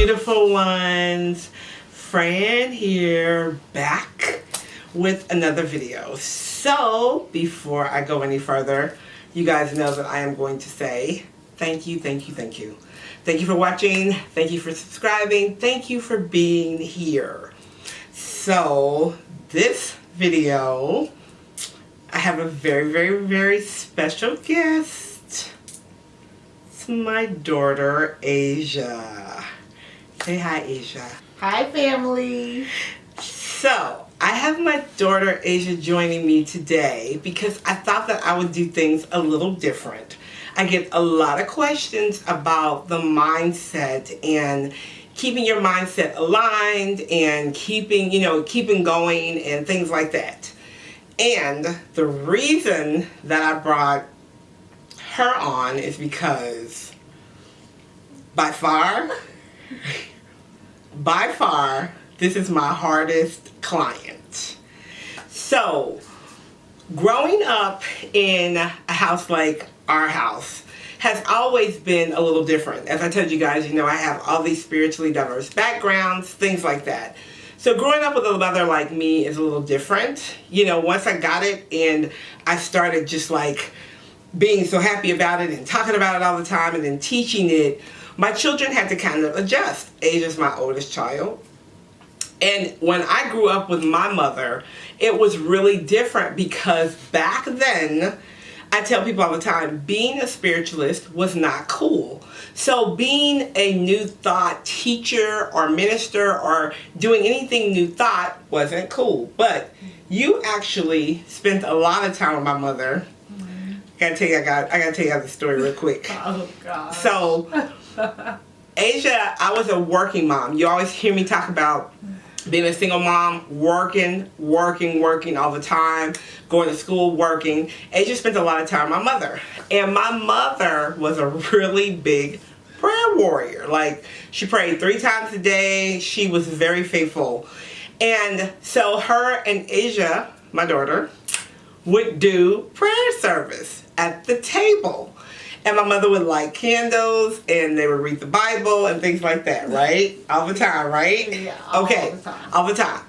beautiful ones. Fran here, back with another video. So, before I go any further, you guys know that I am going to say thank you, thank you, thank you. Thank you for watching. Thank you for subscribing. Thank you for being here. So, this video, I have a very, very, very special guest. It's my daughter, Asia. Say hi, Asia. Hi, family. So, I have my daughter, Asia, joining me today because I thought that I would do things a little different. I get a lot of questions about the mindset and keeping your mindset aligned and keeping going and things like that. And the reason that I brought her on is because by far, this is my hardest client. So, growing up in a house like our house has always been a little different. As I told you guys, I have all these spiritually diverse backgrounds, things like that. So growing up with a mother like me is a little different. Once I got it and I started just like being so happy about it and talking about it all the time and then teaching it, my children had to kind of adjust. Asia's my oldest child. And when I grew up with my mother, it was really different because back then, I tell people all the time, being a spiritualist was not cool. So being a new thought teacher or minister or doing anything new thought wasn't cool. But you actually spent a lot of time with my mother. I gotta tell you the story real quick. Oh, God. So, Asia, I was a working mom. You always hear me talk about being a single mom, working all the time, going to school, working. Asia spent a lot of time with my mother. And my mother was a really big prayer warrior. Like, she prayed 3 times a day. She was very faithful. And so her and Asia, my daughter, would do prayer service at the table. And my mother would light candles, and they would read the Bible and things like that, right? All the time, right? Yeah, okay, all the time. All the time.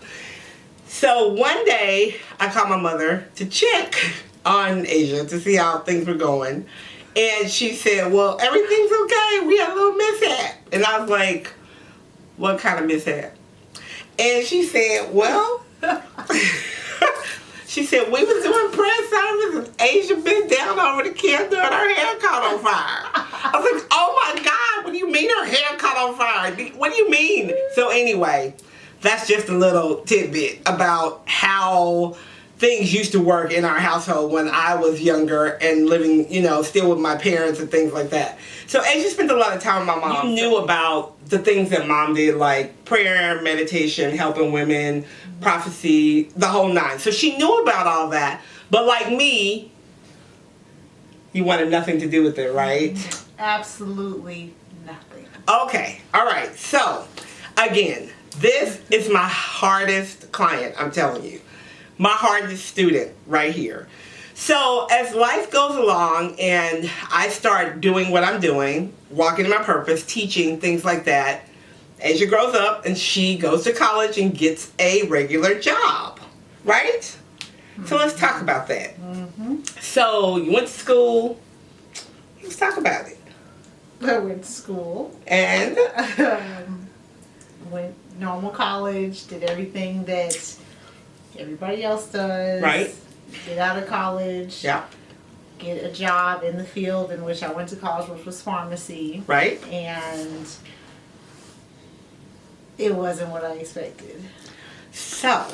So one day, I called my mother to check on Asia to see how things were going. And she said, well, everything's okay. We had a little mishap. And I was like, what kind of mishap? And she said, well... She said, we was doing prayer service and Asia bent down over the candle and her hair caught on fire. I was like, oh my God, what do you mean her hair caught on fire? What do you mean? So anyway, that's just a little tidbit about how things used to work in our household when I was younger and living, still with my parents and things like that. So Asia spent a lot of time with my mom. You knew about the things that mom did, like prayer, meditation, helping women, prophecy, the whole 9. So she knew about all that. But like me, you wanted nothing to do with it, right? Absolutely nothing. Okay. All right. So, again, this is my hardest client, I'm telling you. My hardest student right here. So as life goes along and I start doing what I'm doing, walking in my purpose, teaching, things like that, Asia grows up and she goes to college and gets a regular job, right? Mm-hmm. So let's talk about that. Mm-hmm. So you went to school. Let's talk about it. I went to school. And? Went normal college, did everything that everybody else does. Right. Get out of college. Yeah. Get a job in the field in which I went to college, which was pharmacy. Right. And it wasn't what I expected. So,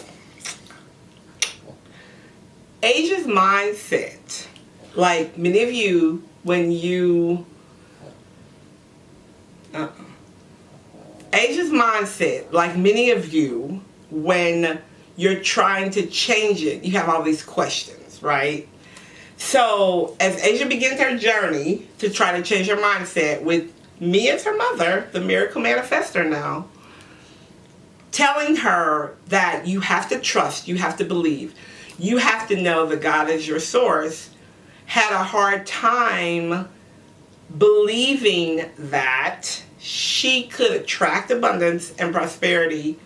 Asia's mindset, like many of you, when you... Asia's mindset, like many of you, when you're trying to change it, you have all these questions, right? So as Asia begins her journey to try to change her mindset with me as her mother, the miracle manifestor now, telling her that you have to trust, you have to believe, you have to know that God is your source, had a hard time believing that she could attract abundance and prosperity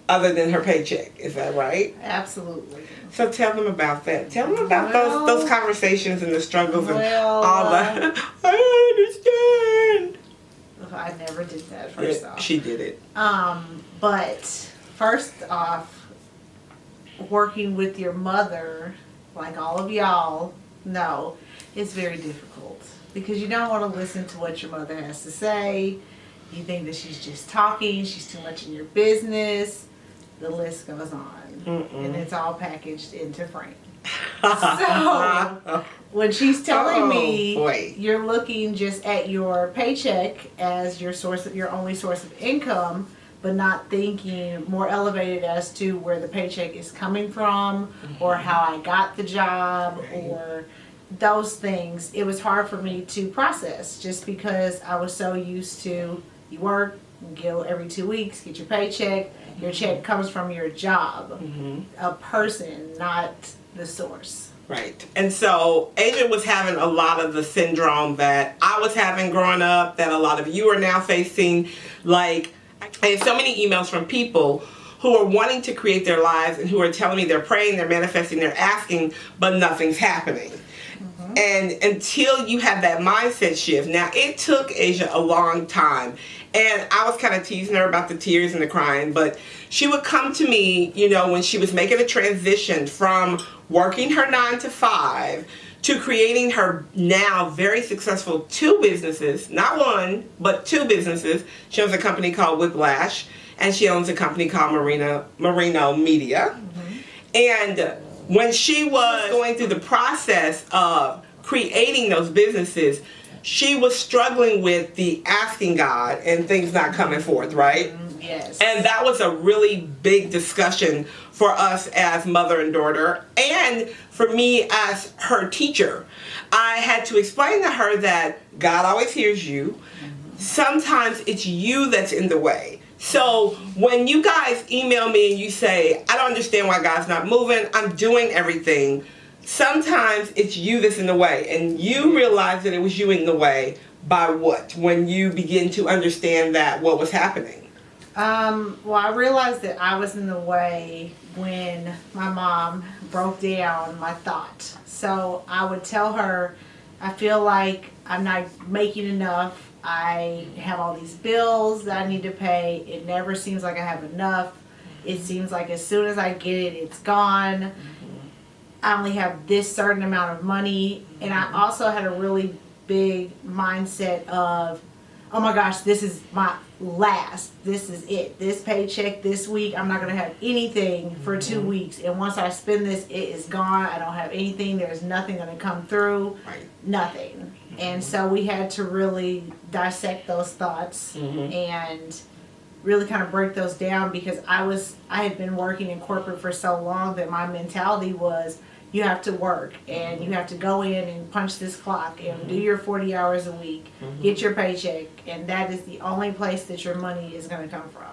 other than her paycheck. Is that right? Absolutely. So tell them about that. Tell them about those conversations and the struggles and all the. I understand. I never did that. First off, she did it. But first off, working with your mother, like all of y'all know, is very difficult because you don't want to listen to what your mother has to say. You think that she's just talking. She's too much in your business. The list goes on, and it's all packaged into Fran. So when she's telling me you're looking just at your paycheck as your only source of income, but not thinking more elevated as to where the paycheck is coming from, or how I got the job, or those things, it was hard for me to process just because I was so used to you work, you go every 2 weeks, get your paycheck. Your check comes from your job, a person, not the source. Right. And so Asia was having a lot of the syndrome that I was having growing up, that a lot of you are now facing. Like, I have so many emails from people who are wanting to create their lives and who are telling me they're praying, they're manifesting, they're asking, but nothing's happening. And until you have that mindset shift, now it took Asia a long time. And I was kind of teasing her about the tears and the crying, but she would come to me, you know, when she was making a transition from working her 9 to 5 to creating her now very successful 2 businesses, not 1, but 2 businesses. She owns a company called Whiplash, and she owns a company called Merino Media. And when she was going through the process of creating those businesses, she was struggling with the asking God and things not coming forth, right? Yes. And that was a really big discussion for us as mother and daughter, and for me as her teacher. I had to explain to her that God always hears you. Sometimes it's you that's in the way. So when you guys email me and you say, I don't understand why God's not moving, I'm doing everything, sometimes it's you that's in the way. And you realize that it was you in the way by what? When you begin to understand that what was happening? Well, I realized that I was in the way when my mom broke down my thought. So I would tell her, I feel like I'm not making enough. I have all these bills that I need to pay. It never seems like I have enough. It seems like as soon as I get it, it's gone. I only have this certain amount of money. And I also had a really big mindset of, oh my gosh, this is my last. This is it. This paycheck this week, I'm not going to have anything for 2 weeks. And once I spend this, it is gone. I don't have anything. There's nothing going to come through. Right. Nothing. And so we had to really dissect those thoughts and really kind of break those down, because I had been working in corporate for so long that my mentality was, you have to work and you have to go in and punch this clock and do your 40 hours a week, get your paycheck, and that is the only place that your money is going to come from.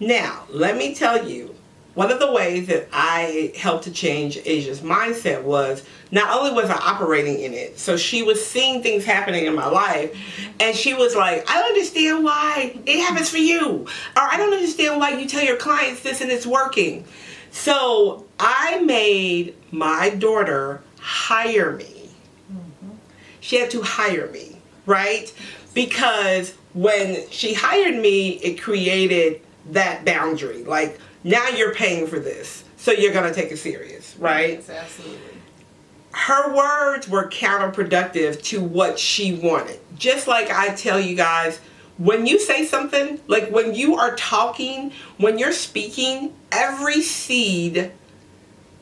Now, let me tell you, one of the ways that I helped to change Asia's mindset was, not only was I operating in it, so she was seeing things happening in my life, and she was like, I don't understand why it happens for you, or I don't understand why you tell your clients this and it's working. So I made my daughter hire me. She had to hire me, right? Because when she hired me, it created that boundary. Like, now you're paying for this, so you're going to take it serious, right? Yes, absolutely. Her words were counterproductive to what she wanted. Just like I tell you guys, when you say something, like when you are talking, when you're speaking, every seed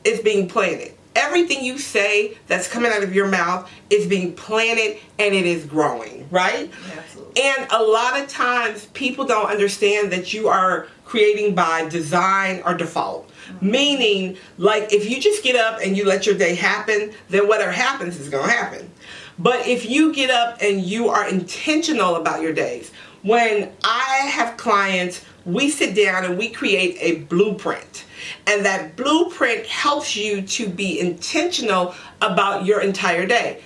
is being planted. Everything you say that's coming out of your mouth is being planted and it is growing, right? Absolutely. And a lot of times people don't understand that you are creating by design or default. Meaning, like, if you just get up and you let your day happen, then whatever happens is going to happen. But if you get up and you are intentional about your days, when I have clients, we sit down and we create a blueprint. And that blueprint helps you to be intentional about your entire day.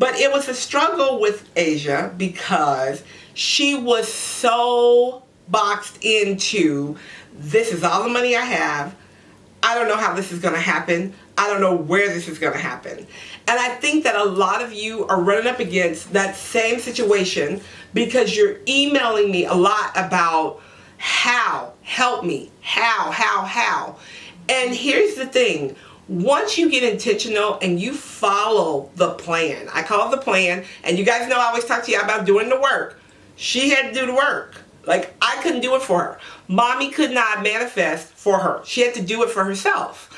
But it was a struggle with Asia because she was so boxed into, this is all the money I have. I don't know how this is going to happen. I don't know where this is going to happen. And I think that a lot of you are running up against that same situation because you're emailing me a lot about how, help me, how. And here's the thing. Once you get intentional and you follow the plan, I call it the plan, and you guys know I always talk to you about doing the work. She had to do the work. Like, I couldn't do it for her. Mommy could not manifest for her. She had to do it for herself.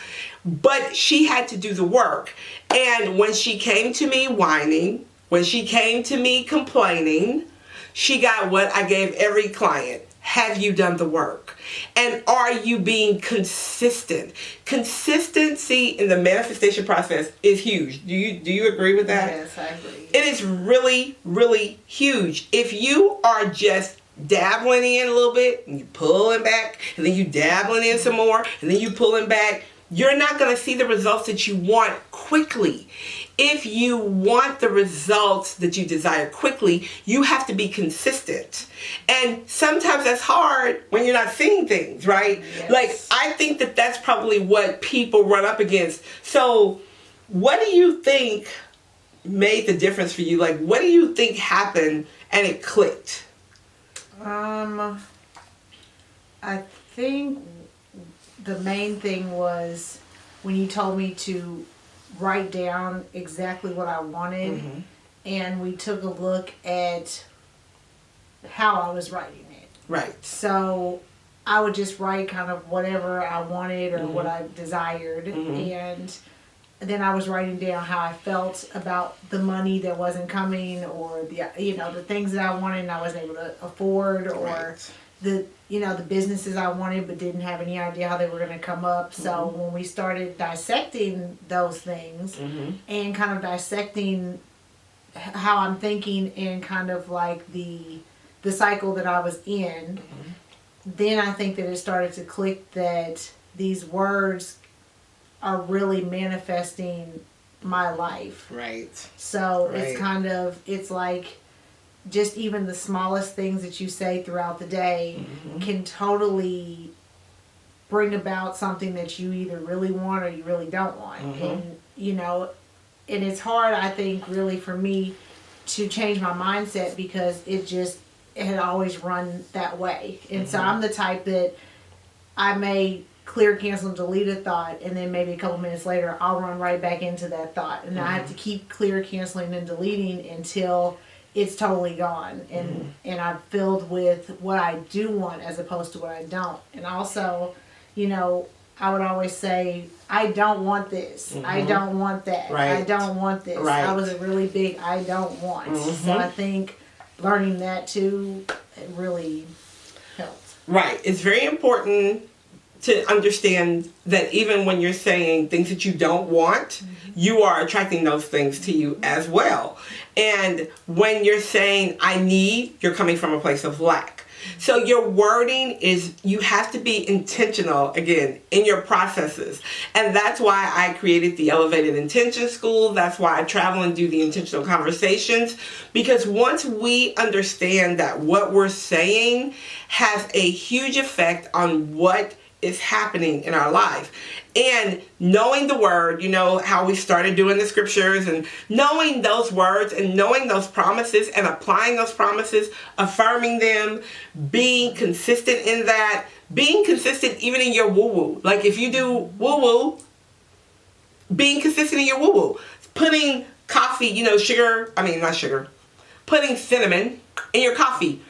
But she had to do the work. And when she came to me whining, when she came to me complaining, she got what I gave every client. Have you done the work? And are you being consistent? Consistency in the manifestation process is huge. Do you agree with that? Yes, I agree. It is really, really huge. If you are just dabbling in a little bit and you pulling back, and then you dabbling in some more, and then you pulling back, you're not going to see the results that you want quickly. If you want the results that you desire quickly, you have to be consistent. And sometimes that's hard when you're not seeing things, right? Yes. Like, I think that that's probably what people run up against. So what do you think made the difference for you? Like, what do you think happened and it clicked? I think the main thing was when you told me to write down exactly what I wanted, and we took a look at how I was writing it. Right. So I would just write kind of whatever I wanted or what I desired, and then I was writing down how I felt about the money that wasn't coming, or the things that I wanted and I wasn't able to afford, or the businesses I wanted but didn't have any idea how they were going to come up. So when we started dissecting those things and kind of dissecting how I'm thinking and kind of like the cycle that I was in, then I think that it started to click that these words are really manifesting my life. Right. So it's like just even the smallest things that you say throughout the day can totally bring about something that you either really want or you really don't want. And, and it's hard, I think, really for me to change my mindset because it had always run that way. And so I'm the type that I may clear, cancel, and delete a thought, and then maybe a couple minutes later I'll run right back into that thought. And I have to keep clear, canceling, and deleting until it's totally gone, and I'm filled with what I do want as opposed to what I don't. And also, I would always say, I don't want this. I don't want that. Right. I don't want this. Right. I was a really big I don't want. So I think learning that too, it really helped. Right. It's very important to understand that even when you're saying things that you don't want, you are attracting those things to you as well. And when you're saying I need, you're coming from a place of lack. So your wording is, you have to be intentional, again, in your processes. And that's why I created the Elevated Intention School. That's why I travel and do the intentional conversations. Because once we understand that what we're saying has a huge effect on what is happening in our life, and knowing the word, how we started doing the scriptures, and knowing those words and knowing those promises and applying those promises, affirming them, being consistent in that, being consistent even in your woo-woo. Like if you do woo-woo, being consistent in your woo-woo. Putting coffee, putting cinnamon in your coffee.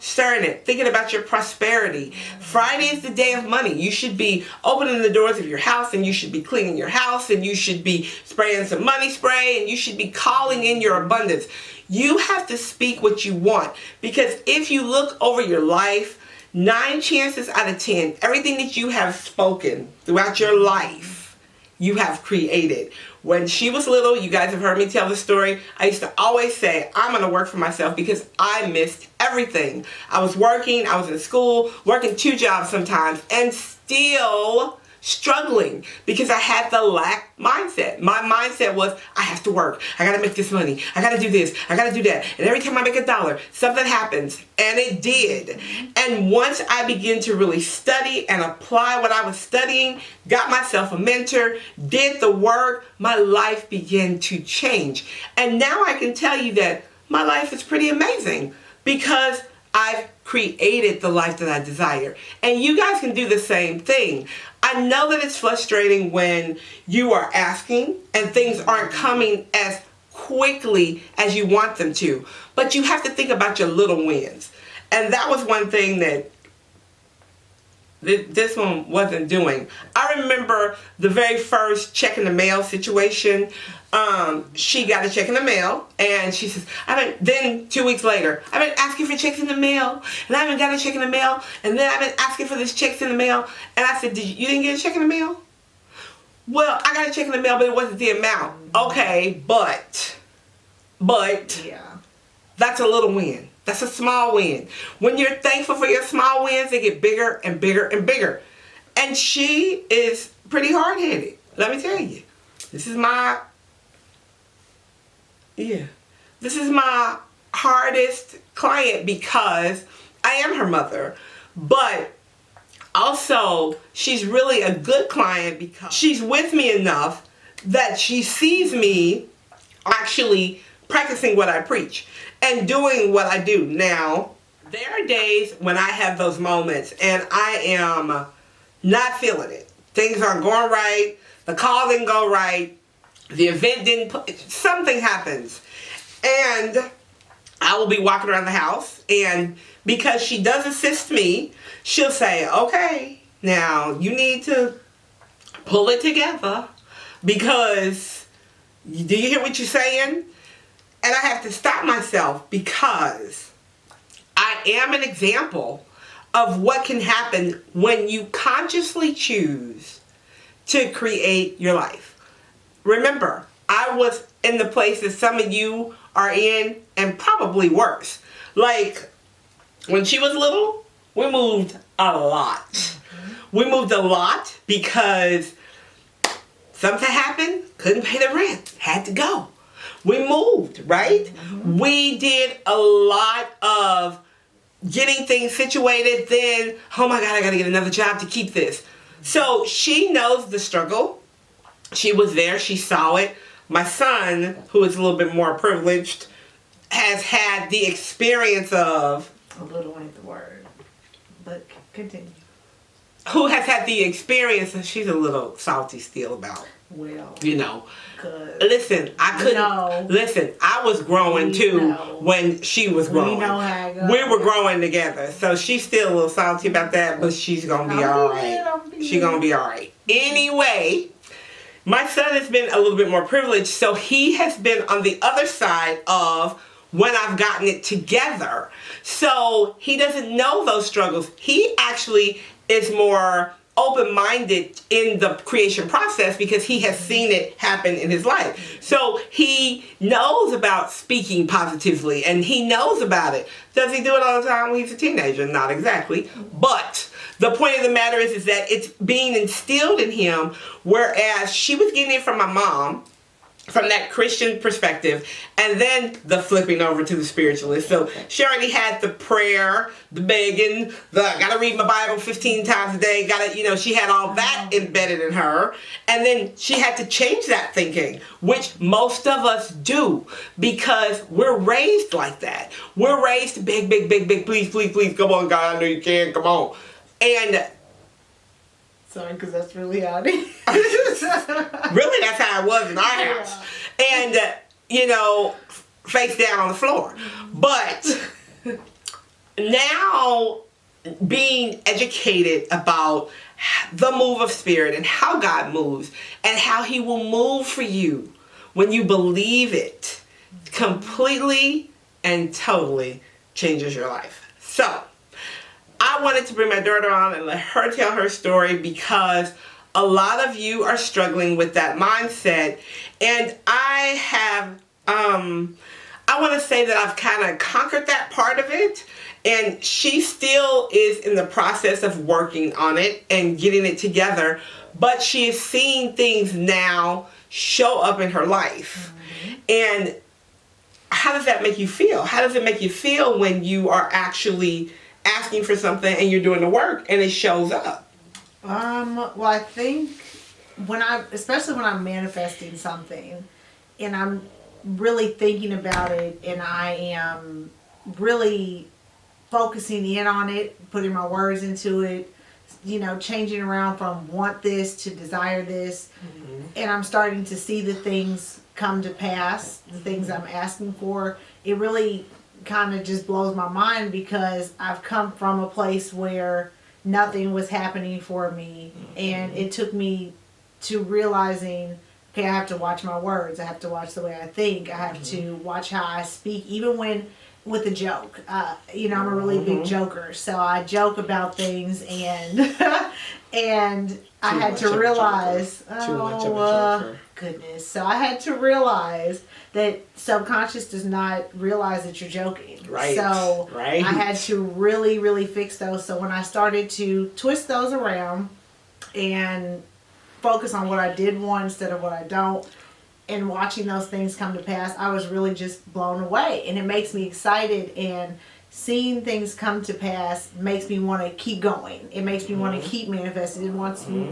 Stirring it, thinking about your prosperity. Friday is the day of money. You should be opening the doors of your house, and you should be cleaning your house, and you should be spraying some money spray, and you should be calling in your abundance. You have to speak what you want, because if you look over your life, 9 chances out of 10, everything that you have spoken throughout your life, you have created. When she was little, you guys have heard me tell the story, I used to always say, I'm going to work for myself, because I missed everything. I was working, I was in school, working 2 jobs sometimes, and still struggling because I had the lack mindset. My mindset was, I have to work. I got to make this money. I got to do this. I got to do that. And every time I make $1, something happens. And it did. And once I began to really study and apply what I was studying, got myself a mentor, did the work, my life began to change. And now I can tell you that my life is pretty amazing because I've created the life that I desire. And you guys can do the same thing. I know that it's frustrating when you are asking and things aren't coming as quickly as you want them to. But you have to think about your little wins. And that was one thing that this one wasn't doing. I remember the very first check in the mail situation. She got a check in the mail and she says, then 2 weeks later, I've been asking for checks in the mail and I haven't got a check in the mail, and then I've been asking for this checks in the mail. And I said, you didn't get a check in the mail? Well, I got a check in the mail, but it wasn't the amount. Okay, but Yeah. that's a little win. That's a small win. When you're thankful for your small wins, they get bigger and bigger and bigger. And she is pretty hard-headed. Let me tell you. This is my hardest client because I am her mother. But also, she's really a good client because she's with me enough that she sees me actually practicing what I preach and doing what I do. Now, there are days when I have those moments and I am not feeling it. Things aren't going right. The call didn't go right. The event something happens. And I will be walking around the house, and because she does assist me, she'll say, okay, now you need to pull it together because, do you hear what you're saying? And I have to stop myself because I am an example of what can happen when you consciously choose to create your life. Remember, I was in the place that some of you are in and probably worse. Like, when she was little, we moved a lot. We moved a lot because something happened, couldn't pay the rent, had to go. We moved, right? We did a lot of getting things situated, then, oh my God, I gotta get another job to keep this. So she knows the struggle. She was there, she saw it. My son, who is a little bit more privileged, has had the experience of... A little ain't the word, but continue. Who has had the experience, and she's a little salty still about, well, you know. Good. Listen, I couldn't... No. Listen, I was growing too when she was growing. We know how it goes. We were growing together, so she's still a little salty about that, but she's going to be all right. She's going to be all right. Anyway... My son has been a little bit more privileged, so he has been on the other side of when I've gotten it together. So he doesn't know those struggles. He actually is more open-minded in the creation process because he has seen it happen in his life. So he knows about speaking positively and he knows about it. Does he do it all the time when he's a teenager? Not exactly. But the point of the matter is that it's being instilled in him, whereas she was getting it from my mom, from that Christian perspective, and then the flipping over to the spiritualist. So she already had the prayer, the begging, the gotta read my Bible 15 times a day, she had all that embedded in her. And then she had to change that thinking, which most of us do, because we're raised like that. We're raised to beg, please, come on, God, I know you can, come on. And sorry, because that's really how it is. Really, that's how it was in our house. And, face down on the floor. But now being educated about the move of spirit and how God moves and how he will move for you when you believe it completely and totally changes your life. So, I wanted to bring my daughter on and let her tell her story because a lot of you are struggling with that mindset. And I want to say that I've kind of conquered that part of it. And she still is in the process of working on it and getting it together. but she is seeing things now show up in her life. And how does that make you feel? How does it make you feel when you are actually asking for something and you're doing the work and it shows up? Well, I think especially when I'm manifesting something and I'm really thinking about it and I am really focusing in on it, putting my words into it, changing around from want this to desire this, and I'm starting to see the things come to pass, the things I'm asking for, it really kind of just blows my mind because I've come from a place where nothing was happening for me, and it took me to realizing, okay, I have to watch my words, I have to watch the way I think, I have to watch how I speak, even when with a joke. I'm a really big joker, so I joke about things, and and I had to realize, goodness. So I had to realize that subconscious does not realize that you're joking. Right. So I had to really, really fix those. So when I started to twist those around and focus on what I did want instead of what I don't, and watching those things come to pass, I was really just blown away. And it makes me excited, and seeing things come to pass makes me want to keep going. It makes me want to keep manifesting.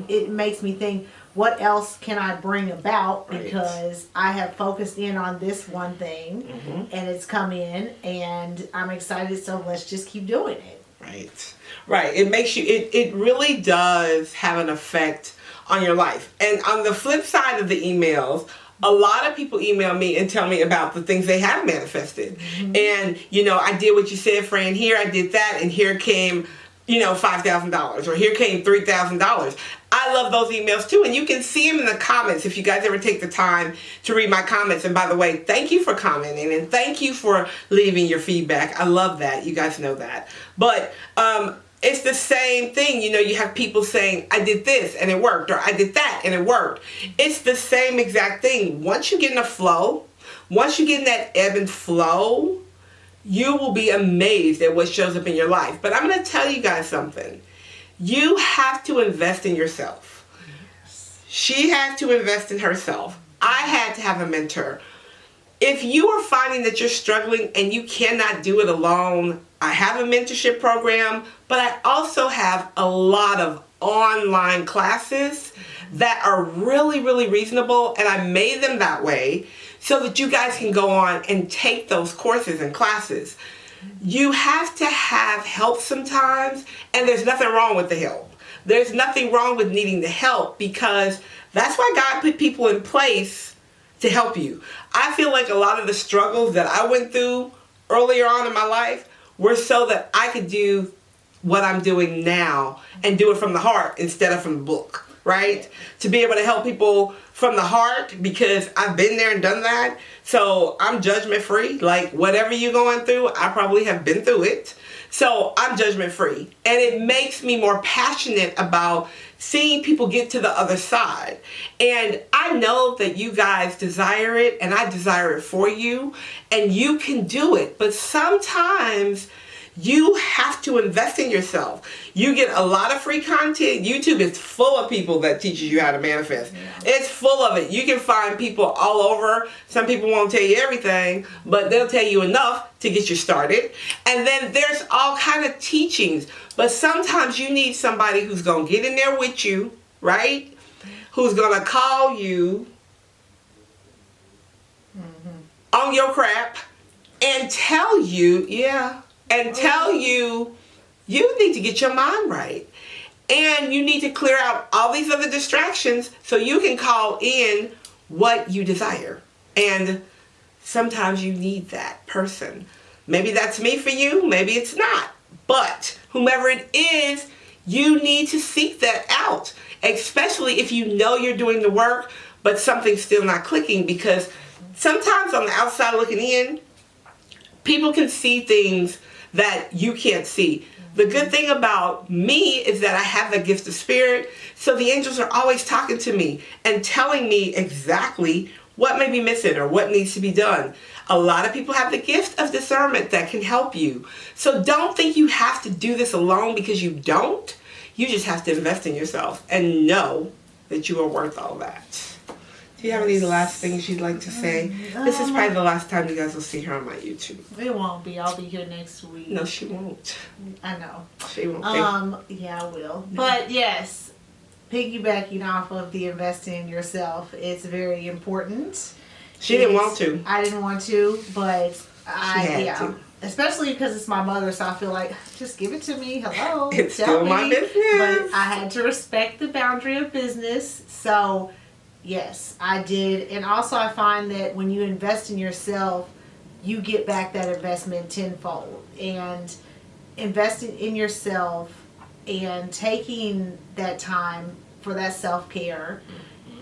It makes me think, what else can I bring about? Because I have focused in on this one thing, and it's come in, and I'm excited, so let's just keep doing it. Right. It makes you, it really does have an effect on your life. And on the flip side of the emails, a lot of people email me and tell me about the things they have manifested. And, I did what you said, Fran, here, I did that, and here came, $5,000, or here came $3,000. I love those emails too, and you can see them in the comments if you guys ever take the time to read my comments. And by the way, thank you for commenting, and thank you for leaving your feedback. I love that. You guys know that. But it's the same thing. You have people saying, I did this and it worked, or I did that and it worked. It's the same exact thing. Once you get in a flow, once you get in that ebb and flow, you will be amazed at what shows up in your life. But I'm going to tell you guys something. You have to invest in yourself. She had to invest in herself. I had to have a mentor. If you are finding that you're struggling and you cannot do it alone, I have a mentorship program, but I also have a lot of online classes that are really, really reasonable, and I made them that way so that you guys can go on and take those courses and classes. You have to have help sometimes, and there's nothing wrong with the help. There's nothing wrong with needing the help, because that's why God put people in place to help you. I feel like a lot of the struggles that I went through earlier on in my life were so that I could do what I'm doing now and do it from the heart instead of from the book, right? To be able to help people from the heart, because I've been there and done that. So I'm judgment free. Like, whatever you're going through, I probably have been through it. So I'm judgment free. And it makes me more passionate about seeing people get to the other side. And I know that you guys desire it, and I desire it for you, and you can do it. But sometimes you have to invest in yourself. You get a lot of free content. YouTube is full of people that teaches you how to manifest. It's full of it. You can find people all over. Some people won't tell you everything, but they'll tell you enough to get you started. And then there's all kind of teachings. But sometimes you need somebody who's going to get in there with you, right? Who's going to call you on your crap and tell you, you need to get your mind right. And you need to clear out all these other distractions so you can call in what you desire. And sometimes you need that person. Maybe that's me for you, maybe it's not. But whomever it is, you need to seek that out. Especially if you know you're doing the work, but something's still not clicking. Because sometimes on the outside looking in, people can see things that you can't see. The good thing about me is that I have the gift of spirit, so the angels are always talking to me and telling me exactly what may be missing or what needs to be done. A lot of people have the gift of discernment that can help you. So don't think you have to do this alone, because you don't. You just have to invest in yourself and know that you are worth all that. Do you have any last things you'd like to say? This is probably the last time you guys will see her on my YouTube. It won't be. I'll be here next week. No, she won't. I know. She won't. Yeah, I will. But yes, piggybacking off of the investing in yourself, it's very important. She didn't want to. I didn't want to, but I had to. Especially because it's my mother, so I feel like, just give it to me. Hello. It's still my business. But I had to respect the boundary of business. So, yes, I did. And also I find that when you invest in yourself, you get back that investment tenfold. And investing in yourself and taking that time for that self-care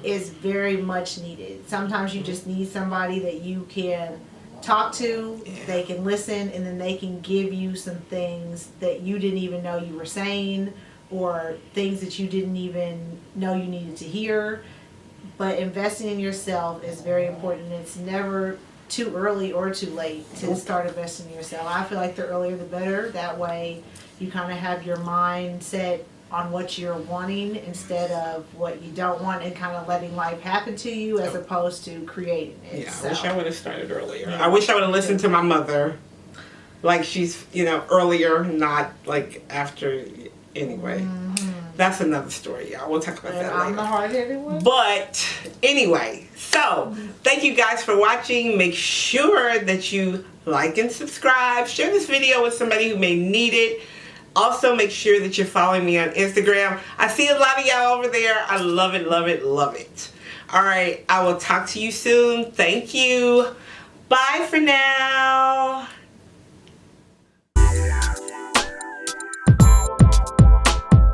is very much needed. Sometimes you just need somebody that you can talk to, they can listen, and then they can give you some things that you didn't even know you were saying, or things that you didn't even know you needed to hear. But investing in yourself is very important. It's never too early or too late to start investing in yourself. I feel like the earlier the better. That way you kind of have your mind set on what you're wanting instead of what you don't want, and kind of letting life happen to you as opposed to creating it. Yeah, so. I wish I would have started earlier. Yeah. I wish I would have listened to my mother. Like she's, earlier, not like after. Anyway, that's another story, y'all. We'll talk about that later. I'm the hard-headed one. But anyway, so thank you guys for watching. Make sure that you like and subscribe. Share this video with somebody who may need it. Also, make sure that you're following me on Instagram. I see a lot of y'all over there. I love it, love it, love it. All right, I will talk to you soon. Thank you. Bye for now.